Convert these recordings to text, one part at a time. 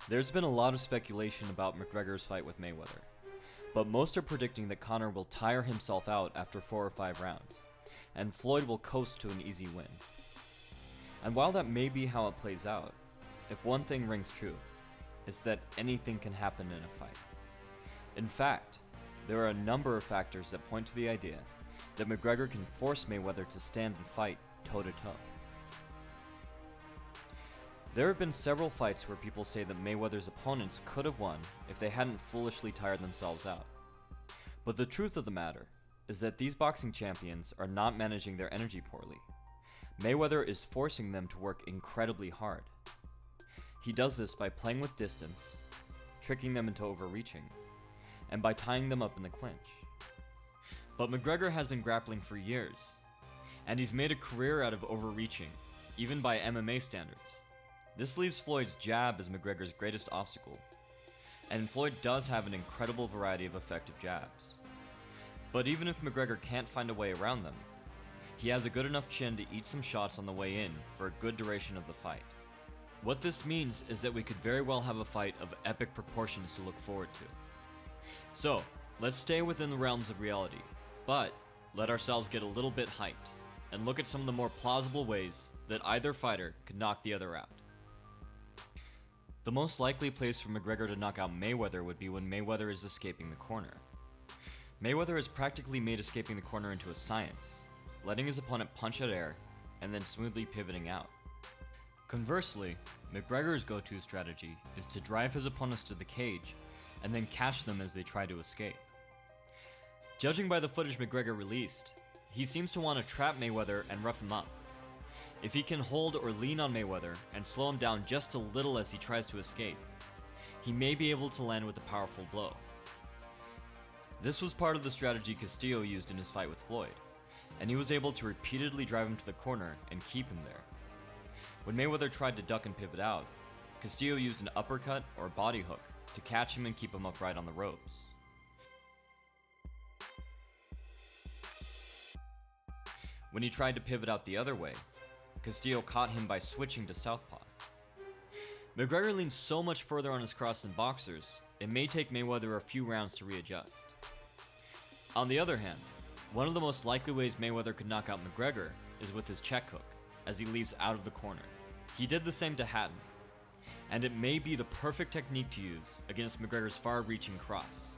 There's been a lot of speculation about McGregor's fight with Mayweather, but most are predicting that Conor will tire himself out after 4 or 5 rounds, and Floyd will coast to an easy win. And while that may be how it plays out, if one thing rings true, it's that anything can happen in a fight. In fact, there are a number of factors that point to the idea that McGregor can force Mayweather to stand and fight toe-to-toe. There have been several fights where people say that Mayweather's opponents could have won if they hadn't foolishly tired themselves out. But the truth of the matter is that these boxing champions are not managing their energy poorly. Mayweather is forcing them to work incredibly hard. He does this by playing with distance, tricking them into overreaching, and by tying them up in the clinch. But McGregor has been grappling for years, and he's made a career out of overreaching, even by MMA standards. This leaves Floyd's jab as McGregor's greatest obstacle, and Floyd does have an incredible variety of effective jabs. But even if McGregor can't find a way around them, he has a good enough chin to eat some shots on the way in for a good duration of the fight. What this means is that we could very well have a fight of epic proportions to look forward to. So, let's stay within the realms of reality, but let ourselves get a little bit hyped, and look at some of the more plausible ways that either fighter could knock the other out. The most likely place for McGregor to knock out Mayweather would be when Mayweather is escaping the corner. Mayweather has practically made escaping the corner into a science, letting his opponent punch at air and then smoothly pivoting out. Conversely, McGregor's go-to strategy is to drive his opponents to the cage and then catch them as they try to escape. Judging by the footage McGregor released, he seems to want to trap Mayweather and rough him up. If he can hold or lean on Mayweather and slow him down just a little as he tries to escape, he may be able to land with a powerful blow. This was part of the strategy Castillo used in his fight with Floyd, and he was able to repeatedly drive him to the corner and keep him there. When Mayweather tried to duck and pivot out, Castillo used an uppercut or body hook to catch him and keep him upright on the ropes. When he tried to pivot out the other way, Castillo caught him by switching to southpaw. McGregor leans so much further on his cross than boxers, it may take Mayweather a few rounds to readjust. On the other hand, one of the most likely ways Mayweather could knock out McGregor is with his check hook, as he leaves out of the corner. He did the same to Hatton, and it may be the perfect technique to use against McGregor's far-reaching cross.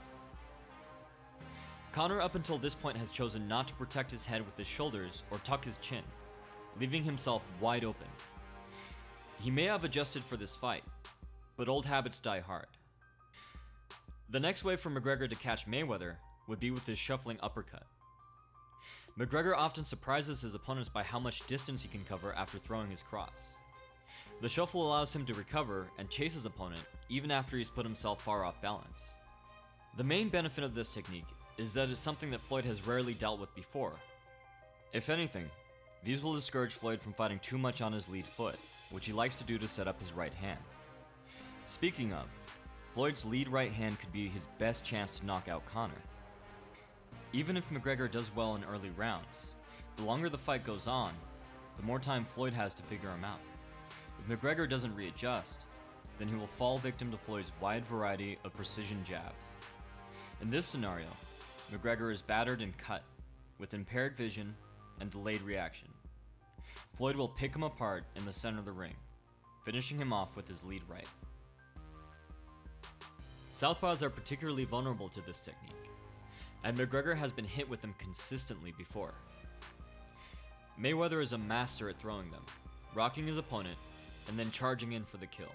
Conor up until this point has chosen not to protect his head with his shoulders or tuck his chin, leaving himself wide open. He may have adjusted for this fight, but old habits die hard. The next way for McGregor to catch Mayweather would be with his shuffling uppercut. McGregor often surprises his opponents by how much distance he can cover after throwing his cross. The shuffle allows him to recover and chase his opponent even after he's put himself far off balance. The main benefit of this technique is that it's something that Floyd has rarely dealt with before. If anything, these will discourage Floyd from fighting too much on his lead foot, which he likes to do to set up his right hand. Speaking of, Floyd's lead right hand could be his best chance to knock out Conor. Even if McGregor does well in early rounds, the longer the fight goes on, the more time Floyd has to figure him out. If McGregor doesn't readjust, then he will fall victim to Floyd's wide variety of precision jabs. In this scenario, McGregor is battered and cut, with impaired vision and delayed reaction. Floyd will pick him apart in the center of the ring, finishing him off with his lead right. Southpaws are particularly vulnerable to this technique, and McGregor has been hit with them consistently before. Mayweather is a master at throwing them, rocking his opponent, and then charging in for the kill.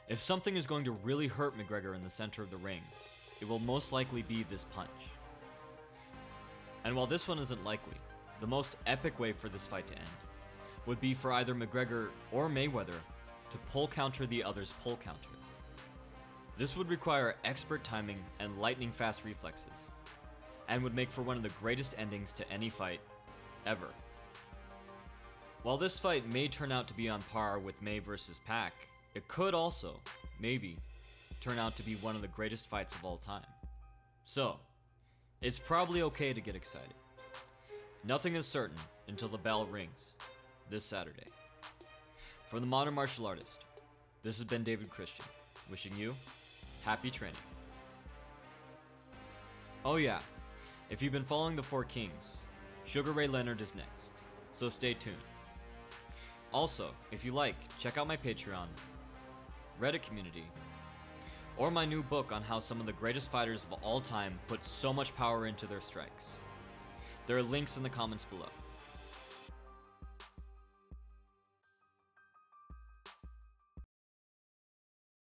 If something is going to really hurt McGregor in the center of the ring, it will most likely be this punch. And while this one isn't likely, the most epic way for this fight to end would be for either McGregor or Mayweather to pull counter the other's pull counter. This would require expert timing and lightning fast reflexes, and would make for one of the greatest endings to any fight ever. While this fight may turn out to be on par with May vs. Pac, it could also, maybe, turn out to be one of the greatest fights of all time. So, it's probably okay to get excited. Nothing is certain until the bell rings this Saturday. For the Modern Martial Artist, This has been David Christian, wishing you happy training. Oh yeah, if you've been following the Four Kings, Sugar Ray Leonard is next, so stay tuned. Also, if you like, check out my Patreon, Reddit community, or my new book on how some of the greatest fighters of all time put so much power into their strikes. There are links in the comments below.